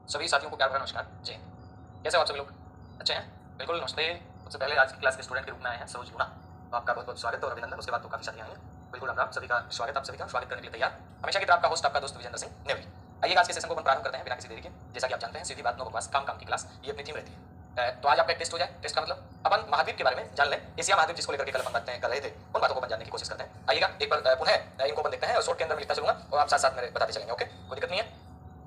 सभी साथियों को प्यार भरा नमस्कार। जय हिंद। कैसे हो आप सभी लोग? अच्छे हैं? बिल्कुल नमस्ते। सबसे पहले आज की क्लास के स्टूडेंट के रूप में आए हैं सरोज लूणा, तो आपका बहुत बहुत स्वागत और अभिनंदन। उसके बाद तो काफी साथी आए हैं। बिल्कुल आप सभी का स्वागत, आप सभी का स्वागत करने के लिए तैयार हमेशा की तरह आपका होस्ट, आपका दोस्त विजेंद्र सिंह नेवली। आइए आज के सेशन को अपन प्रारंभ करते हैं बिना किसी देरी के। जैसा कि आप जानते हैं सीधी बात नो बकवास, काम काम की क्लास, ये अपनी थीम रहती है। तो आज आपका एक टेस्ट हो जाए। टेस्ट का मतलब अपन महाद्वीप के बारे में जान लें। एशिया महाद्वीप जिसको लेकर के कल अपन बातें कर रहे थे, उन बातों को अपन जानने की कोशिश करते हैं। आइएगा एक बार पुनः इनको अपन देखते हैं और शॉर्ट के अंदर मैं लिखता चलूंगा और आप साथ साथ मेरे बताते चलेंगे। ओके, कोई दिक्कत नहीं है?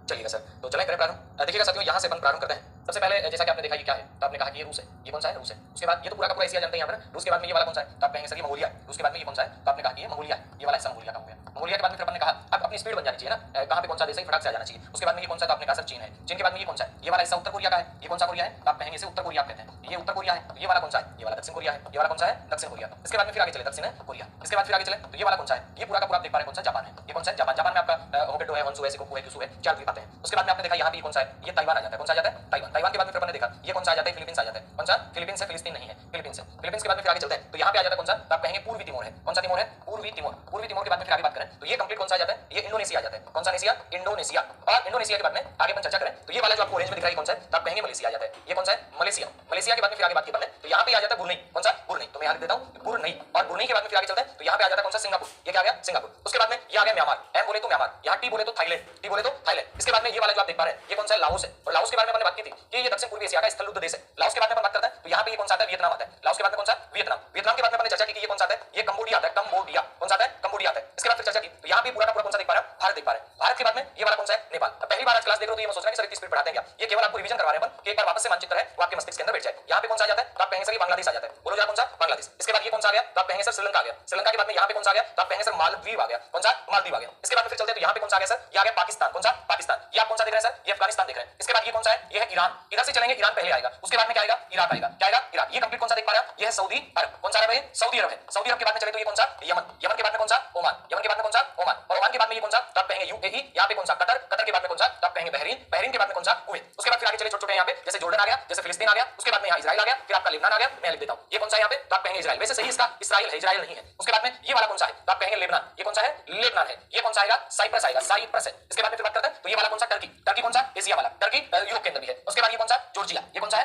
चलिएगा सर, तो चलें करें प्रारंभ। देखिएगा साथियों, यहाँ से अपन प्रारंभ करते हैं। सबसे पहले जैसा कि आपने देखा ये क्या है, तो आपने कहा कि ये रूस है। ये कौन सा है? रूस है। उसके बाद ये तो पूरा का पूरा एशिया जानते हैं यहाँ पर। रूस के बाद में ये वाला कौन सा है? तो आप कहेंगे सर ये मंगोलिया है। रूस के बाद में ये कौन सा है? तो आपने कहा कि ये मंगोलिया है। ये वाला हिस्सा मंगोलिया का हो गया। मंगोलिया के बाद में फिर अपन ने कहा अब अपनी स्पीड बन जानी चाहिए ना, कहाँ पे कौन सा देश है फटाक से आ जाना चाहिए। उसके बाद में ये कौन सा? तो आपने कहा सर चीन है। चीन के बाद में ये कौन सा है? ये वाला हिस्सा उत्तर कोरिया का है। ये कौन सा कोरिया है? तो आप कहेंगे इसे उत्तर कोरिया कहते हैं। ये उत्तर कोरिया है। ये वाला कौन सा है? ये वाला दक्षिण कोरिया है। ये वाला कौन सा है? दक्षिण कोरिया। इसके बाद में फिर आगे चले दक्षिण कोरिया। इसके बाद फिर आगे चले तो ये वाला कौन सा है? ये पूरा का पूरा आप देख पा रहे हैं कौन सा? जापान है। ये कौन सा है? जापान। जापान में आपका होक्काइडो है, होन्शु है, शिकोकू है, क्यूशू है, 4 द्वीप आते हैं। उसके बाद में आपने देखा यहाँ पे कौन सा है? ये ताइवान आ जाता है। कौन सा आ जाता है? ताइवान। ताइवान के बाद में फिर अपन ने देखा ये कौन सा आ जाता है? फिलीपींस आ जाता है। कौन सा? फिलीपींस है। फिलिस्तीन नहीं है, फिलीपींस है। फिलीपींस के बाद में फिर आगे चलते हैं तो यहाँ पे आ जाता है कौन सा? तो आप कहेंगे पूर्वी तिमोर है। कौन सा तिमोर है? पूर्वी तिमोर। पूर्वी तिमोर के बाद में फिर आगे बात करें तो ये कंप्लीट कौन सा आ जाता है? ये इंडोनेशिया आ जाता है। कौन सा नेशिया? इंडोनेशिया। और इंडोनेशिया के बाद में आगे अपन चर्चा करें तो ये वाला जो आपको ऑरेंज में दिख रहा है कौन सा है? तो आप कहेंगे मलेशिया आ जाता है। ये कौन सा है? मलेशिया। मलेशिया के बाद में फिर आगे बात की अपन ने तो यहाँ पे आ जाता है बुरनई। कौन सा? बुरनई। तो मैं यहाँ लिख देता हूँ बुरनई। और बुरनई के बाद में फिर आगे चलते हैं तो यहाँ पे आ जाता है कौन सा? सिंगापुर। ये क्या आ गया? सिंगापुर। उसके बाद में ये आ गया म्यांमार। एम बोले तो म्यांमार, यहाँ टी बोले तो थाईलैंड, टी बोले तो थाईलैंड। इसके बाद में ये वाला जो आप देख पा रहे हैं ये कौन सा है? लाओस है। और लाओस के बारे में हमने बात की थी कि ये दक्षिण पूर्वी एशिया का स्थलबद्ध देश है। लाओस के बाद में अपन बात करते हैं तो यहाँ पे ये कौन सा आता है? वियतनाम आता है। लाओस के बाद में कौन सा? वियतनाम। वियतनाम के बाद में हमने चर्चा की कि ये कौन सा आता है? ये कंबोडिया आता है। कंबोडिया। कौन सा आता है? कंबोडिया आता है। इसके बाद फिर चर्चा की तो यहाँ पे पूरा का पूरा कौन सा देख पा रहे हैं? भारत देख पा रहे हैं। भारत के बाद में ये वाला कौन सा है? नेपाल। अब पहली बार आज क्लास देख रहे हो तो ये मैं सोच रहा हूं कि सर इतनी स्पीड पढ़ाते हैं क्या? ये केवल आपको रिवीजन करवा रहे हैं अपन कि एक बार वापस से मानचित्र है वो आपके मस्तिष्क के अंदर बैठ जाए। यहाँ पे कौन सा आ जाता है? तो आप कहेंगे सर ये बांग्लादेश आ जाता है। बोलो जरा कौन सा? बांग्लादेश। इसके बाद ये कौन सा आ गया? तो आप कहेंगे सर श्रीलंका आ गया। श्रीलंका के बाद में यहाँ पे कौन सा आ गया? तो आप कहेंगे सर मालदीव आ गया। कौन सा? मालदीव आ गया। इसके बाद में फिर चलते हैं तो यहाँ पे कौन सा आ गया सर? ये आ गया पाकिस्तान। कौन सा? पाकिस्तान। ये आप कौन सा देख रहे हैं सर? ये अफगानिस्तान देख रहे हैं। इसके बाद ये कौन सा है? ये है ईरान। इधर से चलेंगे, ईरान पहले आएगा। उसके बाद में क्या आएगा? इराक आएगा। क्या आएगा? इराक। ये कंप्लीट कौन सा देख पा रहे हैं? ये है सऊदी अरब। कौन सा है भाई? सऊदी अरब है। सऊदी अरब के बाद में चले तो ये कौन सा? यमन। यमन के बाद में कौन सा? ओमान। यमन के बाद में कौन सा? ओमान। और ओमान के बाद में ये कौन सा? तो आप कहेंगे यूएई। यहाँ पे कौन सा? कतर। कतर के बाद में कौन सा? तो आप कहेंगे बहरीन। बहरीन के बाद में कौन सा? कुवैत। उसके बाद फिर आगे चले छोटे छोटे यहाँ पे जैसे जॉर्डन आ गया, जैसे फिलिस्तीन आ गया। उसके बाद में यहाँ इजराइल आ गया, फिर आपका लेबनान आ गया। मैं लिख देता हूँ ये कौन सा है यहाँ पे? तो आप कहेंगे इजराइल। वैसे सही इसका इस्राइल है, इजराइल नहीं है। उसके बाद में ये वाला कौन सा है? तो आप कहेंगे लेबनान। ये कौन सा है? लेबनान है। ये कौन सा आएगा? साइप्रस आएगा। साइप्रस है। इसके बाद में फिर बात करते हैं तो ये वाला कौन सा? टर्की। टर्की कौन सा? एशिया वाला। टर्की यूरोप के अंदर भी है। उसके बाद ये कौन सा? जॉर्जिया। ये कौन सा है?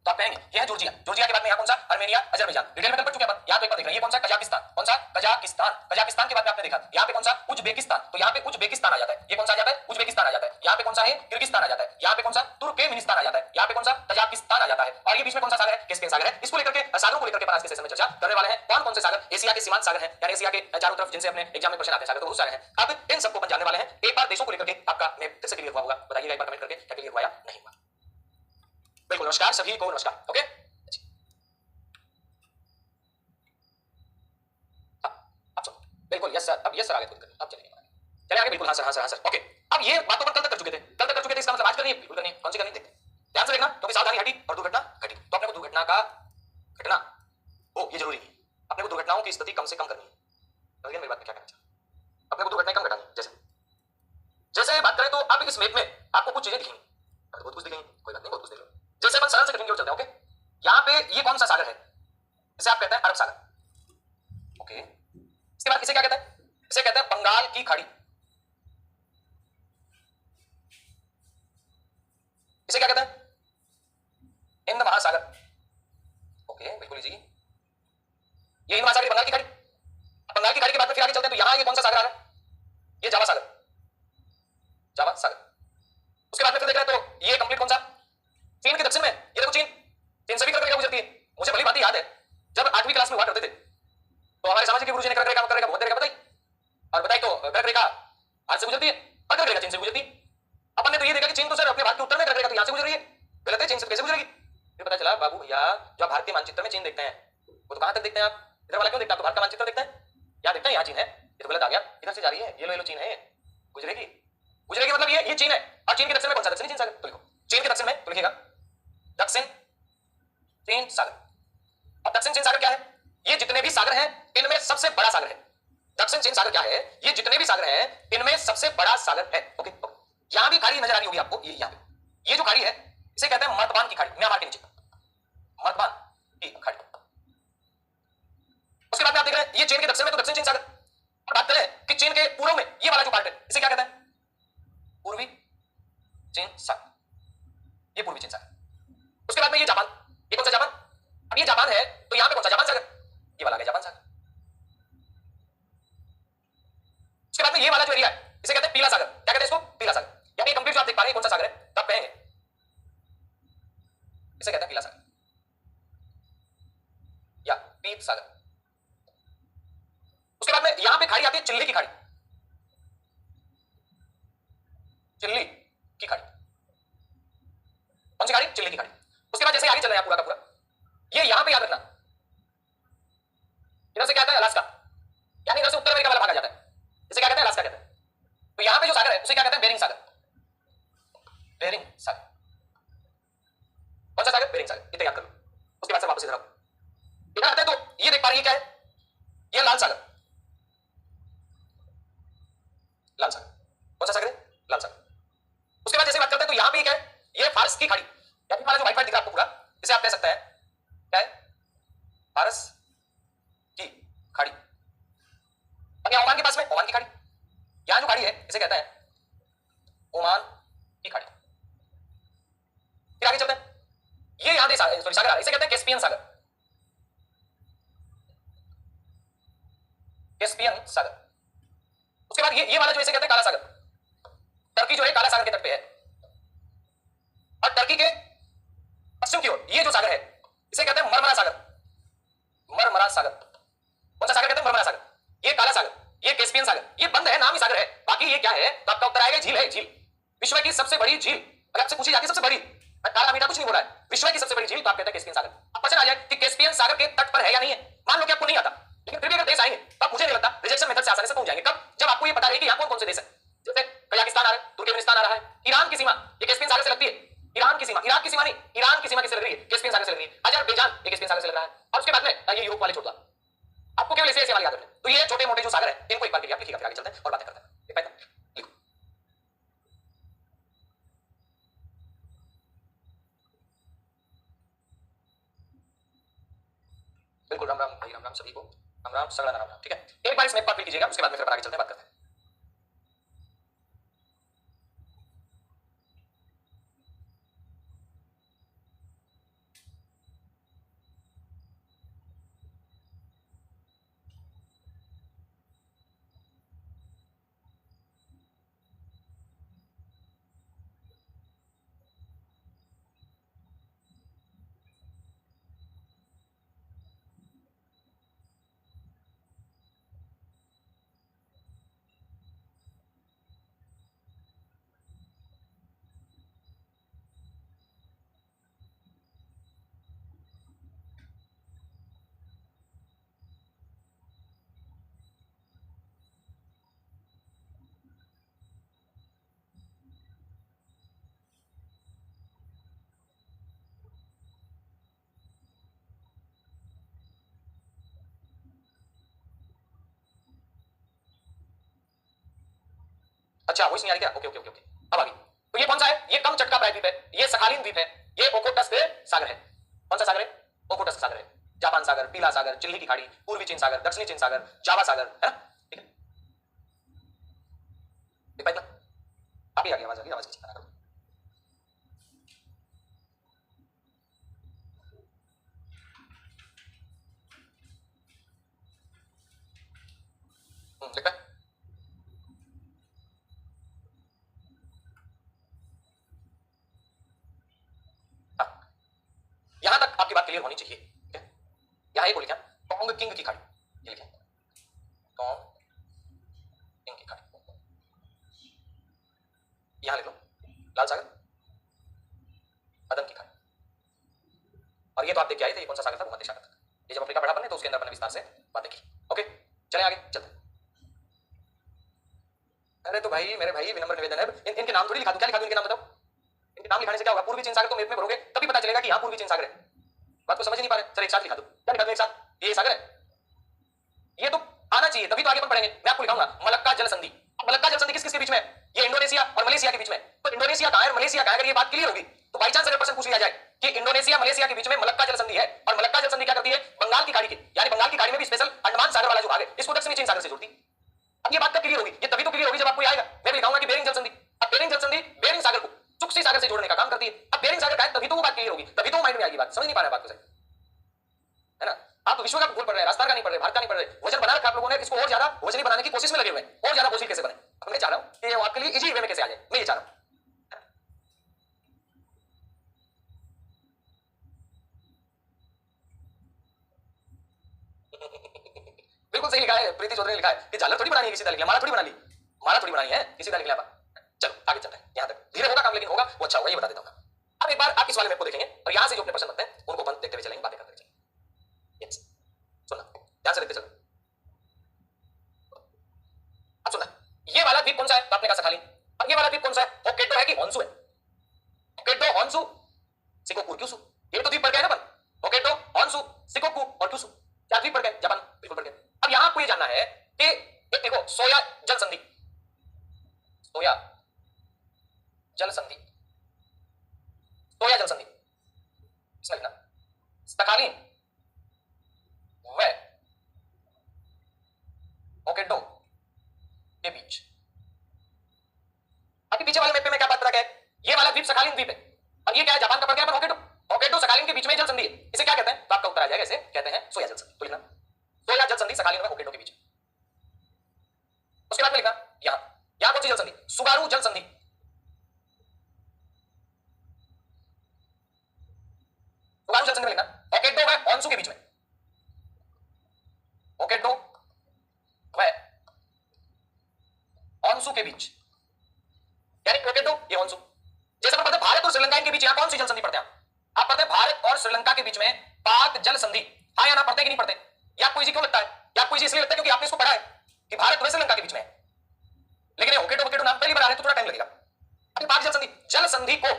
तो आप कहेंगे ये है जॉर्जिया। जॉर्जिया के बाद में यहाँ कौन सा? Armenia, Azerbaijan. डिटेल में कल पढ़ चुके हैं। यहाँ पे एक बार देख रहे हैं ये कौन सा? कजाकिस्तान। कौन सा? कजाकिस्तान। कजाकिस्तान के बाद में आपने देखा यहाँ पे कौन सा? उज्बेकिस्तान। तो यहाँ पे उज्बेकिस्तान आ जाता है। ये कौन सा आ जाता है? उज्बेकिस्तान आ जाता है। यहाँ पे कौन सा है? किर्गिस्तान आ जाता है। यहाँ पे कौन सा? तुर्कमेनिस्तान आ जाता है। यहाँ पे कौन सा? तजाकिस्तान आ जाता है। और ये बीच में कौन सा सागर है? कैस्पियन सागर है। इसको लेकर के सागरों को लेकर के आज के सेशन में चर्चा करने वाले हैं। कौन कौन से सागर एशिया के सीमांत सागर हैं, यानी एशिया के चारों तरफ जिनसे अपने एग्जाम में क्वेश्चन आते हैं, सागर तो बहुत सारे हैं। अब इन सबको अपन जानने वाले हैं। एक बार देशों को लेकर के आपका मैं फिर से क्लियर हुआ होगा, बताइएगा एक बार कमेंट करके क्या क्लियर हुआ या नहीं हुआ। बिल्कुल नमस्कार सभी को, नमस्कार। ओके बिल्कुल यस सर। अब यस सर आगे खुद करिए, अब चलेंगे चले आगे। बिल्कुल हाँ सर, हाँ सर, हाँ सर। ओके अब ये बात तो अपन कल तक कर चुके थे, कल तक कर चुके थे। इसका मतलब आज करनी है? बिल्कुल करनी है। कौन सी करनी है? देखते ध्यान से देखना, क्योंकि सावधानी हटी और दुर्घटना घटी। तो अपने को दुर्घटना का घटना हो ये जरूरी है। अपने को दुर्घटनाओं की स्थिति कम से कम करनी है। समझ गए मेरी बात में क्या कहना चाहूं? अपने को दुर्घटनाएं कम घटानी। जैसे जैसे बात करें तो अब इस मैप में आपको कुछ चीजें दिखेंगी, बहुत कुछ दिखेंगी, कोई बात नहीं, बहुत कुछ देख लो। जैसे अपन सरल से कठिन की ओर चलते हैं। ओके यहाँ पे ये कौन सा सागर है? इसे आप कहते हैं अरब सागर। ओके इसके बाद इसे क्या कहते हैं? इसे कहते हैं बंगाल की खाड़ी। इसे क्या कहते हैं? हिंद महासागर। ओके बिल्कुल इजी। ये हिंद महासागर, बंगाल की खाड़ी। बंगाल की खाड़ी के बाद में फिर आगे चलते हैं तो यहां ये कौन सा सागर आ रहा है? ये जावा सागर। जावा सागर। उसके बाद में फिर देख रहे हैं तो ये कंप्लीट कौन सा? चीन के दक्षिण में। ये देखो चीन, चीन से भी कर्क रेखा गुजरती है। मुझे भली बात याद है जब 8वीं क्लास में हुआ करते थे तो हमारे समाज के गुरुजी ने कर्क रेखा बहुत देर बताई और बताई तो कर्क रेखा भारत से गुजरती है और कर्क रेखा चीन से गुजरती है। अपन ने तो ये देखा कि चीन तो सर अपने भारत के उत्तर में, कर्क रेखा तो यहां से गुजर रही है। गलत है, चीन से कैसे गुजरेगी? फिर पता चला बाबू भैया जो भारतीय मानचित्र में चीन देखते हैं वो तो कहां तक देखते हैं आप? इधर वाला क्यों देखते हैं? तो भारत का मानचित्र देखते हैं, यहाँ देखते हैं यहाँ चीन है। ये तो गलत आ गया, इधर से जा रही है। ये लो चीन है, गुजरेगी। गुजरेगी मतलब ये चीन है। और चीन के दक्षिण में कौन सा? दक्षिणी चीन सागर। तो लिखो चीन के दक्षिण में, तो लिखिएगा दक्षिण चीन सागर। अब दक्षिण चीन सागर क्या है? ये जितने भी सागर हैं इनमें सबसे बड़ा सागर है। दक्षिण चीन सागर क्या है? ये जितने भी सागर हैं इनमें सबसे बड़ा सागर है। ओके यहां भी खाड़ी नजर आ रही होगी आपको। ये यहां पे ये जो खाड़ी है इसे कहते हैं मर्तबान की खाड़ी। म्यांमार के नीचे मर्तबान की खाड़ी। उसके बाद में आप देख रहे हैं ये चीन के दक्षिण में तो दक्षिण चीन सागर। बात करें कि चीन के पूर्व में ये वाला जो पार्ट है इसे क्या कहते हैं? पूर्वी चीन सागर। ये पूर्वी चीन सागर। उसके बाद में ये जापान, ये कौन सा जापान? अब ये जापान है तो यहां पे कौन सा जापान सागर? ये वाला आ गया जापान सागर। उसके बाद में ये वाला जो एरिया है इसे कहते हैं पीला सागर। क्या कहते हैं इसको? पीला सागर। यानी कंप्लीट जो आप देख पा रहे हैं कौन सा सागर है, तब कहेंगे इसे कहते हैं पीला सागर या पीत सागर। उसके बाद में यहां पे खाड़ी आती है चिल्ली की खाड़ी, चिल्ली की खाड़ी। कौन सी खाड़ी? चिल्ली की खाड़ी। उसके बाद जैसे आगे चल रहे हैं पूरा का पूरा, ये यहां पे याद रखना इधर से क्या आता है? अलास्का, यानी इधर से उत्तर अमेरिका वाला भाग आ जाता है, इसे क्या कहते हैं? अलास्का कहते हैं। तो यहां पे जो सागर है उसे क्या कहते हैं? बेरिंग सागर, बेरिंग सागर। कौन सा सागर? बेरिंग सागर। इतना याद कर लो। उसके बाद से वापस इधर आओ, इधर आते हैं तो ये देख पा रही है क्या है? ये लाल सागर, लाल सागर। कौन सा सागर है? लाल सागर। उसके बाद जैसे बात करते हैं तो यहां पे क्या है? ये फारस की खाड़ी, यानी वाला जो व्हाइट व्हाइट दिख रहा है आपको पूरा, इसे आप कह सकते हैं क्या है? फारस की खाड़ी। अब यहां ओमान के पास में ओमान की खाड़ी, यहां जो खाड़ी है इसे कहते हैं ओमान की खाड़ी। फिर आगे चलते हैं, ये यहां दे सागर आ रहा है, इसे कहते हैं कैस्पियन सागर, कैस्पियन सागर। उसके बाद ये वाला जो इसे कहते हैं काला सागर, टर्की जो है काला सागर के तट पे है, और टर्की के पश्चिम की ओर ये जो सागर है इसे कहते हैं मरमरा सागर, मरमरा सागर। कौन सा सागर कहते हैं? मरमरा सागर। ये काला सागर, ये कैस्पियन सागर, ये बंद है, नाम ही सागर है, बाकी ये क्या है? तो आपका उत्तर आएगा झील है, झील। विश्व की सबसे बड़ी झील अगर आपसे पूछी जाती है सबसे बड़ी, काला मीठा कुछ नहीं बोला है, विश्व की सबसे बड़ी झील, तो आप कहते हैं कैस्पियन सागर। अब क्वेश्चन आ जाए कि कैस्पियन सागर के तट पर है या नहीं है। मान लो कि आपको नहीं आता, लेकिन फिर भी अगर देश आएंगे तो मुझे नहीं लगता रिजेक्शन मेथड से आसानी से पहुंच जाएंगे। कब? जब आपको ये पता रहे कि यहाँ कौन कौन से देश है, जैसे कजाकिस्तान आ रहा है, तुर्कमेनिस्तान आ रहा है, ईरान की सीमा ये कैस्पियन सागर से लगती है, ईरान की सीमा, इराक की सीमा नहीं, ईरान की सीमा किससे लग रही है? कैस्पियन सागर से लग रही है। अजरबैजान ये कैस्पियन सागर से लग रहा है। और उसके बाद में ये यूरोप वाले छोड़ दो, आपको केवल ऐसे वाले याद रखने। तो ये छोटे मोटे जो सागर है इनको एक बार के लिए आप लिखिएगा, फिर आगे चलते हैं और बातें करते हैं। लिखो बिल्कुल। राम राम भाई, राम राम सभी को, राम राम सगड़ा राम राम। ठीक है, एक बार इस मैप पर क्लिक कीजिएगा, उसके बाद में फिर आगे चलते हैं, बात करते हैं। अच्छा वॉइस नहीं आ रही क्या? ओके ओके ओके ओके, अब आ गई। तो ये कौन सा है? ये कम चटका प्रायद्वीप है, ये सखालीन द्वीप है, ये ओखोटस्क सागर है। कौन सा सागर है? ओखोटस्क सागर है। जापान सागर, पीला सागर, चिल्ली की खाड़ी, पूर्वी चीन सागर, दक्षिणी चीन सागर, जावा सागर, है ना? ठीक है, देख पाए ना? अभी आ गई आवाज, आ गई आवाज की चिंता ना करो। देख पाए? यहां तक आपकी बात क्लियर होनी चाहिए। ठीक है, यहां एक बोल क्या? टोंग किंग की खाड़ी, ये लिखें, टोंग किंग की खाड़ी। यहां लिख लो लाल सागर, अदम की खाड़ी। और ये तो आप देख के आए थे, ये कौन सा सागर था? भूमध्य सागर था। ये जब अफ्रीका पढ़ा आपने तो उसके अंदर अपने विस्तार से बातें की। ओके, चले आगे चलते। अरे तो भाई मेरे भाई विनम्र निवेदन है, इनके नाम थोड़ी लिखा दूं, क्या लिखा दूं इनके नाम बताओ? इनके नाम लिखाने से क्या होगा? पूर्वी चीन सागर तो मैप में भरोगे तभी पता चलेगा कि यहाँ पूर्वी चीन सागर है। बात को समझ नहीं पा रहे? चल एक साथ लिखा दो, क्या लिखा दूं एक साथ? ये सागर है, ये तो आना चाहिए तभी तो आगे अपन पढ़ेंगे। मैं आपको लिखाऊंगा मलक्का जल संधि। मलक्का जल संधि किस किस के बीच में? ये इंडोनेशिया और मलेशिया के बीच में। तो इंडोनेशिया कहां है, मलेशिया कहां है? अगर ये बात क्लियर होगी तो बाई चांस अगर प्रश्न पूछ लिया जाए कि इंडोनेशिया मलेशिया के बीच में मलक्का जल संधि है, और मलक्का जल संधि क्या करती है? बंगाल की खाड़ी की, यानी बंगाल की खाड़ी में भी स्पेशल अंडमान सागर वाला जो भाग है इसको दक्षिणी चीन सागर से जोड़ती। अब ये बात कब क्लियर होगी? ये तभी तो क्लियर होगी जब आपको आएगा। मैं लिखाऊंगा कि बेरिंग जल संधि। अब बेरिंग जल संधि बेरिंग सागर को चुप से सागर से जोड़ने का काम करती है। अब बेरिंग सागर का है तभी तो वो बात क्लियर होगी, तभी तो माइंड में आएगी बात। समझ नहीं पा रहे बात को सही, है ना? आप विश्व का भूल पड़ रहे हैं, राजस्थान का नहीं पढ़ रहे, भारत का नहीं पढ़ रहे, वजन बना रखा आप लोगों ने, इसको और ज्यादा वजनी बनाने की कोशिश में लगे हुए हैं, और ज्यादा बोझिल कैसे बने। अब मैं चाह रहा हूं कि ये आपके लिए इजी वे में कैसे आ जाए, मैं ये चाह रहा हूं। बिल्कुल सही लिखा है, प्रीति चौधरी ने लिखा है कि झालर थोड़ी बनानी है किसी दाल के लिए, माला थोड़ी बनानी, माला थोड़ी बनानी है किसी दाल के लिए। चलो आगे चलते हैं, यहां तक धीरे होगा काम, लेकिन होगा वो अच्छा होगा, ये बता देता हूं। अब एक बार आप इस वाले मैप को देखेंगे और यहां से जो अपने प्रश्न बनते हैं उनको बंद देखते हुए चलेंगे, बातें करते हुए चलेंगे। यस, सुनना ध्यान से देखते चलो। अब सुनना, ये वाला द्वीप कौन सा है? तो आपने कहा सखाली। अब ये वाला द्वीप कौन सा है? होक्काइडो है कि होन्शु है? होक्काइडो, होन्शु, शिकोकु, क्यूशु, ये तो द्वीप पड़ गए ना अपन। होक्काइडो, होन्शु, शिकोकु और क्यूशु, चार द्वीप पड़ गए, जापान बिल्कुल पड़ गए। अब यहां आपको ये जानना है कि एक देखो, सोया जल संधि, सोया जल संधि, सोया जल संधि, इसमें लिखना सखालीन व होक्काइडो के बीच। अभी पीछे वाले मैप पे मैं क्या बात रखा है, ये वाला द्वीप सखालीन द्वीप है और ये क्या है, जापान का पड़ गया पर होक्काइडो। होक्काइडो सखालीन के बीच में जल संधि है, इसे क्या कहते हैं? तो आपका उत्तर आ जाएगा, इसे कहते हैं सोया जल संधि। तो लिखना सोया जल संधि सखालीन व होक्काइडो के बीच। उसके बाद में लिखना यहां, यहां कौन सी जल संधि? सुगारू जल संधि। सुगारू जल संधि में लिखना होक्काइडो व होन्शु के बीच में, होक्काइडो व होन्शु के बीच, यानी होक्काइडो ये होन्शु। जैसे अपन पढ़ते हैं भारत और श्रीलंका के बीच, यहां कौन सी जल संधि पढ़ते हैं आप पढ़ते हैं भारत और श्रीलंका के बीच में पाक जल संधि। हाँ या ना पढ़ते कि नहीं पढ़ते? या आपको इजी क्यों लगता है? या आपको इजी इसलिए लगता है क्योंकि आपने इसको पढ़ा है कि भारत और श्रीलंका के बीच में है, लेकिन होक्काइडो होक्काइडो नाम पहली बार आ रहे हैं तो थोड़ा टाइम लगेगा। अभी पाक जल संधि, जल संधि को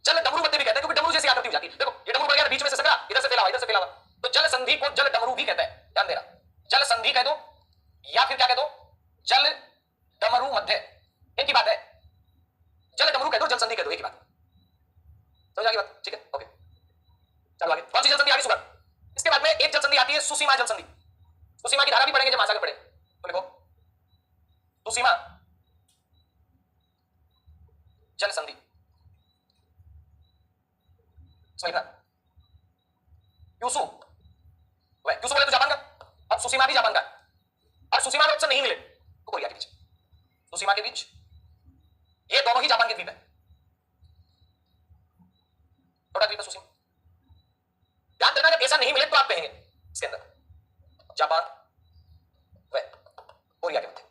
जल डमरू मध्य भी कहते हैं क्योंकि डमरू जैसी आकृति हो जाती है। देखो ये डमरू बढ़ गया, बीच में से सकरा, इधर से फैला हुआ, इधर से फैला हुआ, तो जल संधि को जल डमरू भी कहते हैं, ध्यान देना। जल संधि कह दो या फिर क्या कह दो, जल डमरू मध्य, एक ही बात है। जल डमरू कह दो, जल संधि कह दो, एक ही बात। समझ आ गई बात? ठीक है, ओके चलो आगे। कौन सी जल संधि आगे? सुगर। इसके बाद में एक जल संधि आती है सुसीमा जल संधि। सुसीमा की धारा भी पढ़ेंगे जब महासागर पढ़े, तो लिखो सुसीमा जल संधि, लिखना क्यूशु, वह क्यूशु बोले तो जापान का, अब सुसीमा भी जापान का, और सुसीमा में ऑप्शन नहीं मिले तो कोरिया के बीच, सुसीमा के बीच, ये दोनों ही जापान के द्वीप है, छोटा द्वीप है सुसीमा। ध्यान देना जब ऐसा नहीं मिले तो आप कहेंगे इसके अंदर जापान व कोरिया के मध्य।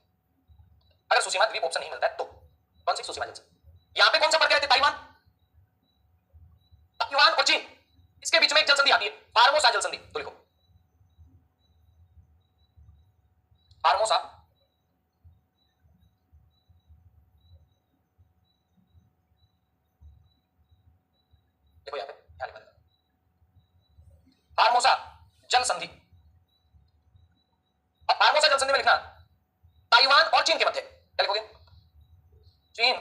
अगर सुसीमा द्वीप ऑप्शन नहीं मिलता है तो कौन सी? सुसीमा जल संधि। यहां पे कौन सा पड़ गया? ताइवान, ताइवान और चीन, इसके बीच में एक जल संधि आती है फार्मोसा जल संधि। तो लिखो फार्मोसा देखो यहां पे ध्यान देना, फार्मोसा जल संधि। अब फार्मोसा जल संधि में लिखना ताइवान और चीन के मध्य, क्या लिखोगे? चीन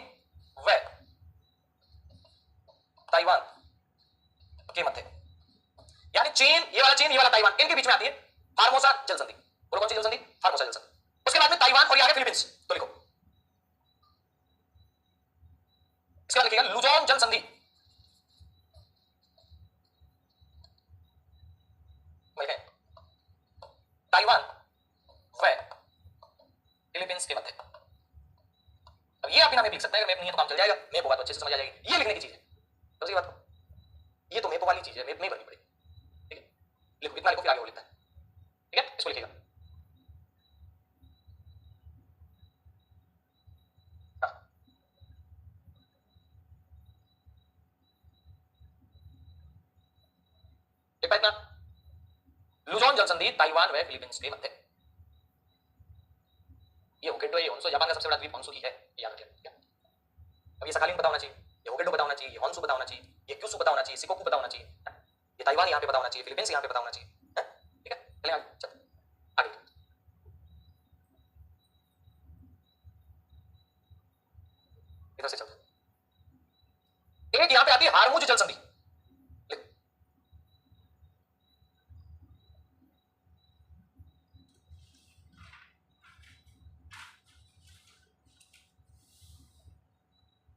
व ताइवान के मध्य, यानी चीन, ये वाला चीन, ये वाला ताइवान, इनके बीच में आती है फार्मोसा जल संधि। बोलो कौन सी जल संधि? फार्मोसा जल संधि। उसके बाद में ताइवान और ये आगे फिलीपींस, तो लिखो इसके बाद लिखिएगा लुजोंग जल संधि। ताइवान व फिलीपींस के मध्य। अब ये आप बिना मैप लिख सकते हैं, अगर मैप नहीं है तो काम चल जाएगा, मैप होगा तो अच्छे से समझ आ जाएगी। ये लिखने की चीज है, समझिए बात को, ये तो मैप वाली चीज है, मैप नहीं भरनी पड़ेगी। ठीक है, लिखो इतना लिखो, फिर आगे वो लिखता है। ठीक है, इसको लिखिएगा। हाँ, लिखा इतना लुजोन जल संधि ताइवान व फिलीपींस के मध्य। ये होक्काइडो, ये होन्शु, जापान का सबसे बड़ा द्वीप होन्शु ही है, याद रखिए। अब ये सखालीन पता होना चाहिए, ये होक्काइडो पता होना चाहिए, ये होन्शु पता होना चाहिए, ये क्यूशु पता होना चाहिए, शिकोकु पता होना चाहिए, ये ताइवान यहाँ पे पता होना चाहिए, फिलीपींस यहाँ पे पता होना चाहिए। ठीक है, चलिए आगे चलते हैं, आगे इधर से चलते हैं। एक यहाँ पे आती है हारमुज जल संधि।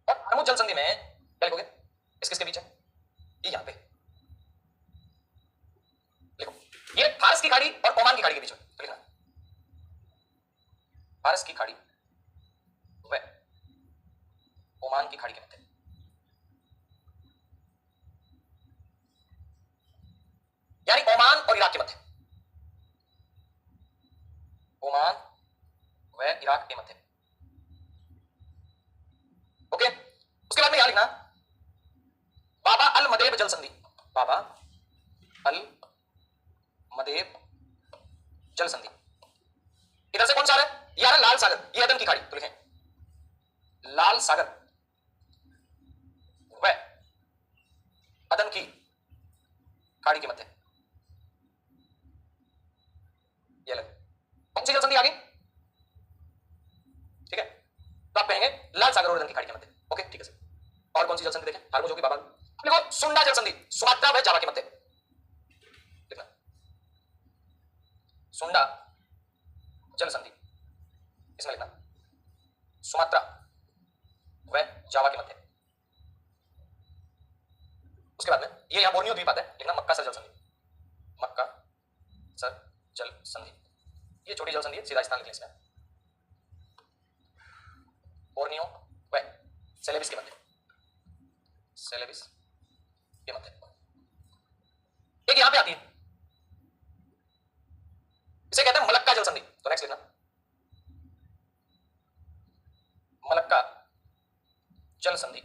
और हारमुज जल संधि में ओमान की खाड़ी के बीच में, तो लिखना फारस की खाड़ी व ओमान की खाड़ी के मध्य, यानी ओमान और इराक के मध्य, ओमान व इराक के मध्य। ओके, उसके बाद में यहां लिखना बाबा अल मदेब जल संधि, बाबा अल मदेब जल संधि। इधर से कौन सा आ रहा है? ये आ रहा है लाल सागर, ये अदन की खाड़ी, तो लिखें लाल सागर व अदन की खाड़ी के मध्य। ये लगे कौन सी जल संधि आ गई? ठीक है, तो आप कहेंगे लाल सागर और अदन की खाड़ी के मध्य। ओके ठीक है सर। और कौन सी जल संधि देखें? हारमोज होगी बाबा, देखो सुंडा जल संधि, सुमात्रा व जावा के मध्य, लिखना सुंडा जल संधि, इसमें लिखना सुमात्रा व जावा के मध्य। उसके बाद में ये यहां बोर्नियो द्वीप आता है, लिखना मक्का सर जल संधि, मक्का सर जल संधि। ये छोटी जल संधि है, सीधा स्थान लिखें इसमें बोर्नियो व सेलेबिस के मध्य, सेलेबिस के मध्य। एक यहां पे आती है, इसे कहते हैं मलक्का जल संधि, तो नेक्स्ट लिखना मलक्का जल संधि।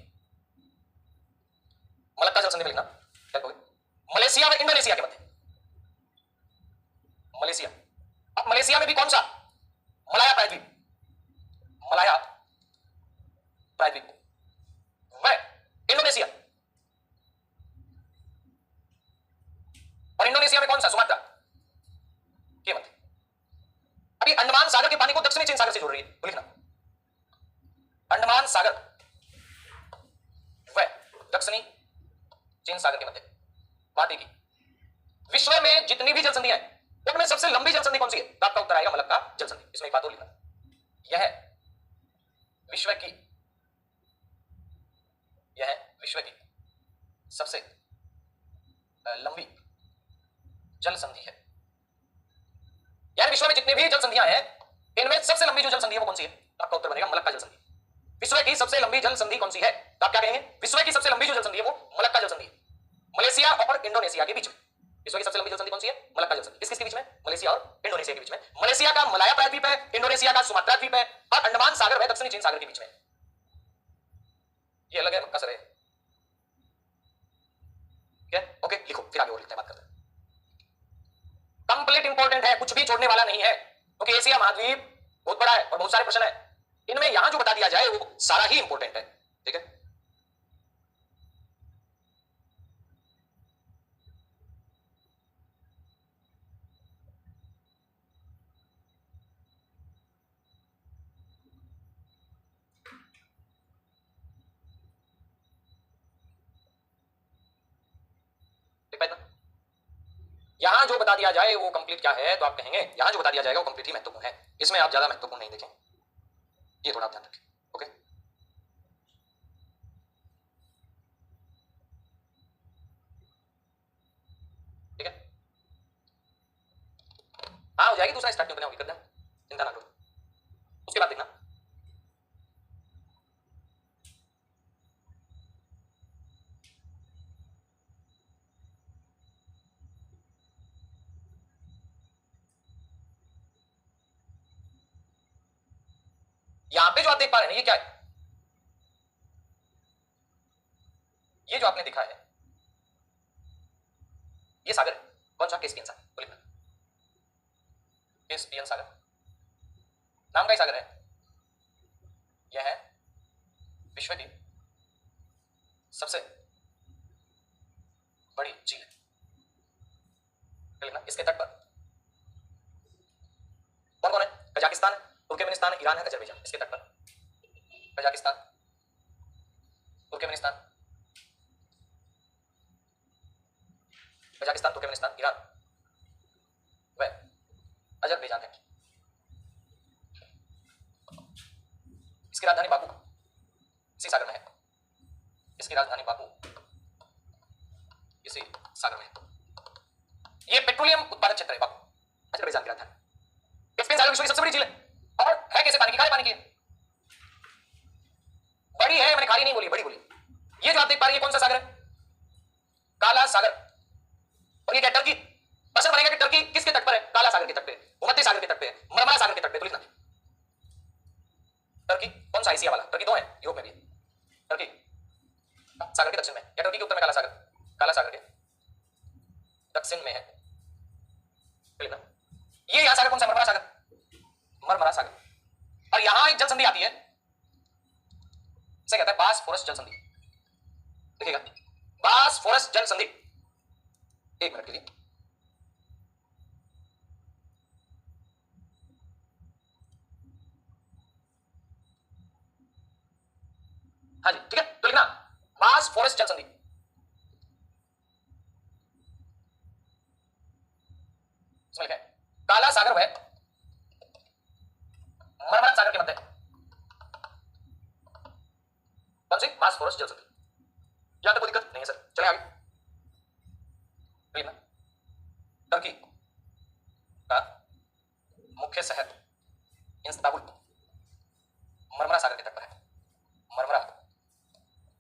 मलक्का जल संधि में लिखना क्या कहोगे? मलेशिया व इंडोनेशिया के मध्य, मलेशिया। अब मलेशिया में भी कौन सा? मलाया प्रायद्वीप, मलाया प्रायद्वीप व इंडोनेशिया, और इंडोनेशिया में कौन सा? सुमात्रा के मध्य। अभी अंडमान सागर के पानी को दक्षिणी चीन सागर से जोड़ रही है, तो लिखना अंडमान सागर व दक्षिणी चीन सागर के मध्य। बात एक ही, विश्व में जितनी भी जल संधियां हैं उनमें सबसे लंबी जल संधि कौन सी है? तो आपका उत्तर आएगा मलक्का जल संधि। इसमें एक बात और लिखना, यह विश्व की सबसे लंबी जल संधि है, यानी विश्व में जितनी भी जल संधियां हैं इनमें सबसे लंबी जो जल संधि है वो कौन सी है? आपका उत्तर बनेगा मलक्का जल संधि। विश्व की सबसे लंबी जल संधि कौन सी है? तो आप क्या कहेंगे? विश्व की सबसे लंबी जो जल संधि है वो मलक्का जल संधि है, मलेशिया और इंडोनेशिया के बीच में। विश्व की सबसे लंबी जल संधि कौन सी है? मलक्का जल संधि। किसके बीच में? मलेशिया और इंडोनेशिया के बीच में। मलेशिया का मलाया प्रायद्वीप है, इंडोनेशिया का सुमात्रा द्वीप है, और अंडमान सागर है दक्षिणी चीन सागर के बीच में। ये अलग है, मक्का सर है। ओके लिखो, फिर आगे और लिखते हैं, बात करते हैं। कंप्लीट इंपॉर्टेंट है, कुछ भी छोड़ने वाला नहीं है, क्योंकि एशिया महाद्वीप बहुत बड़ा है और बहुत सारे प्रश्न है, इनमें यहां जो बता दिया जाए वो सारा ही इंपॉर्टेंट है। ठीक है, यहां जो बता दिया जाए वो कंप्लीट क्या है, तो आप कहेंगे यहां जो बता दिया जाएगा वो कंप्लीट ही महत्वपूर्ण है, इसमें आप ज्यादा महत्वपूर्ण नहीं देखें, ये थोड़ा ध्यान रखें। ओके, ठीक है, हाँ हो जाएगी, दूसरा स्टार्ट क्यों होगी, कर देना, चिंता ना करो। उसके बाद देखना यहां पे जो आप देख पा रहे हैं ये क्या है? ये जो आपने दिखा है ये सागर है, कौन सा? कैस्पियन सागर, तो लिखना कैस्पियन सागर नाम का ही सागर है। यह है विश्व की सबसे बड़ी झील है, लिखना। इसके तट पर कौन कौन है? कजाकिस्तान है, तुर्कमेनिस्तान है, ईरान है, अजरबैजान। इसके तट पर Kazakhstan, Turkmenistan, Kazakhstan, Turkmenistan, Iran व अजरबैजान है। इसकी राजधानी बाकू इसी सागर में है, इसकी राजधानी बाकू इसी सागर में है। ये पेट्रोलियम उत्पादक क्षेत्र है बाकू। अच्छा भाई जान के रहा था कैस्पियन सागर विश्व की सबसे बड़ी झील है और है कैसे पानी की, खारे पानी की है, बड़ी है, मैंने खारी नहीं बोली, बड़ी बोली। ये जो आप देख पा रही है कौन सा सागर है, काला सागर। और ये क्या टर्की, प्रश्न बनेगा कि टर्की किसके तट पर है, काला सागर के तट पे, भूमध्य सागर के तट पे, मरमरा सागर के तट पे, तो लिखना टर्की कौन सा, एशिया वाला टर्की दो है, यूरोप में भी टर्की सागर के दक्षिण में, या टर्की के उत्तर में काला सागर, काला सागर के दक्षिण में है, लिखना। ये यहां सागर कौन सा, मरमरा सागर, मरमरा सागर। और यहां एक जल संधि आती है, इसे कहता है बासफोरस जल संधि, देखिएगा बासफोरस जल संधि। एक मिनट के लिए हाँ जी ठीक है, तो लिखना बासफोरस जल संधि। इसमें लिखा है काला सागर वह मरमरा सागर के मध्य कौन सी, बासफोरस जल संधि। यहां तक कोई दिक्कत नहीं है सर, चले आगे। लिखना टर्की का मुख्य शहर इस्तांबुल मरमरा सागर के तट पर है, मरमरा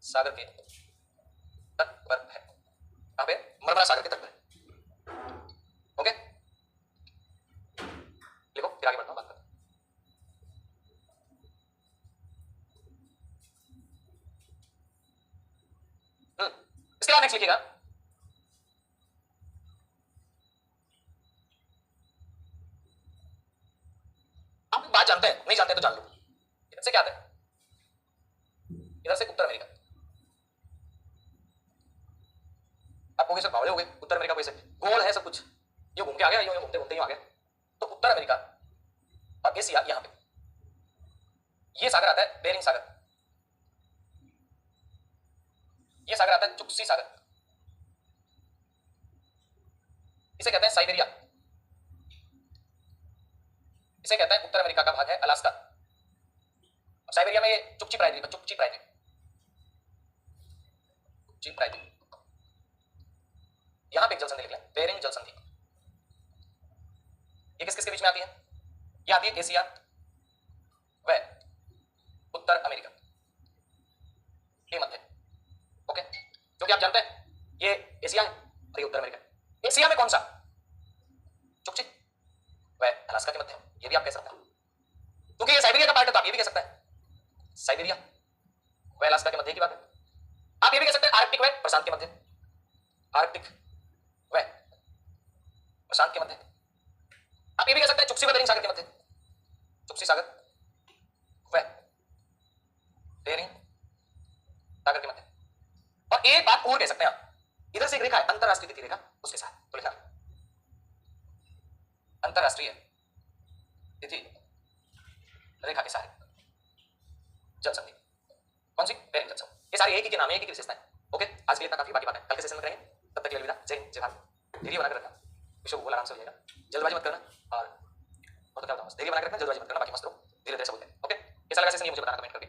सागर के तट पर है, कहां पे, मरमरा सागर के तट पर। ओके लिखो, फिर आगे बढ़ना बात करते। इसके बाद नेक्स्ट लिखिएगा आप बात जानते हैं, नहीं जानते तो जान लो। इधर से क्या आता है, इधर से उत्तर अमेरिका। आप कहोगे सर बावले हो गए, उत्तर अमेरिका कैसे, गोल है सब कुछ, ये घूम के आ गया, ये घूमते घूमते ही आ गया। तो उत्तर अमेरिका और एशिया यहां पे, ये सागर आता है बेरिंग सागर, ये सागर आता है चुक्सी सागर, इसे कहते हैं साइबेरिया, इसे कहते हैं उत्तर अमेरिका का भाग है अलास्का। साइबेरिया में ये चुपची प्रायद्वीप, चुपची प्रायद्वीप, चुपची प्रायद्वीप, यहां पे एक जल संधि लिख लें, बेरिंग जल संधि। ये किस किसके बीच में आती है, ये आती है एशिया व उत्तर अमेरिका के मध्य। ओके, क्योंकि आप जानते हैं ये एशिया है और ये उत्तर अमेरिका। एशिया में कौन सा, चुपची व अलास्का के मध्य, ये भी आप कह सकते हैं, क्योंकि ये साइबेरिया का पार्ट है, तो आप ये भी कह सकते हैं साइबेरिया व अलास्का के मध्य की बात है। आप ये भी कह सकते हैं आर्कटिक व प्रशांत के मध्य, आर्कटिक व प्रशांत के मध्य। आप ये भी कह सकते हैं चुक्सी व बेरिंग सागर के मध्य, चुक्सी सागर व बेरिंग सागर के मध्य। और एक बात और कह सकते हैं आप, इधर से एक रेखा है अंतरराष्ट्रीय तिथि रेखा, उसके साथ तो लिखा अंतरराष्ट्रीय तिथि रेखा के साथ जल संधि, कौन सी, बेरिंग जल संधि। ये सारी एक ही के नाम है, एक ही विशेषता है। ओके, आज के लिए इतना काफी, बाकी बात है कल के सेशन में करेंगे, तब तक के लिए अलविदा, जय हिंद जय भारत। धैर्य बना कर रखना, विश्व भूगोल आराम से हो जाएगा, जल्दबाजी मत करना, और बहुत क्या होता है, धैर्य बना कर रखना, जल्दबाजी मत करना, बाकी मस्त रहो, धीरे धीरे सब हो जाएगा। ओके, कैसा लगा सेशन ये मुझे बताना कमेंट करके।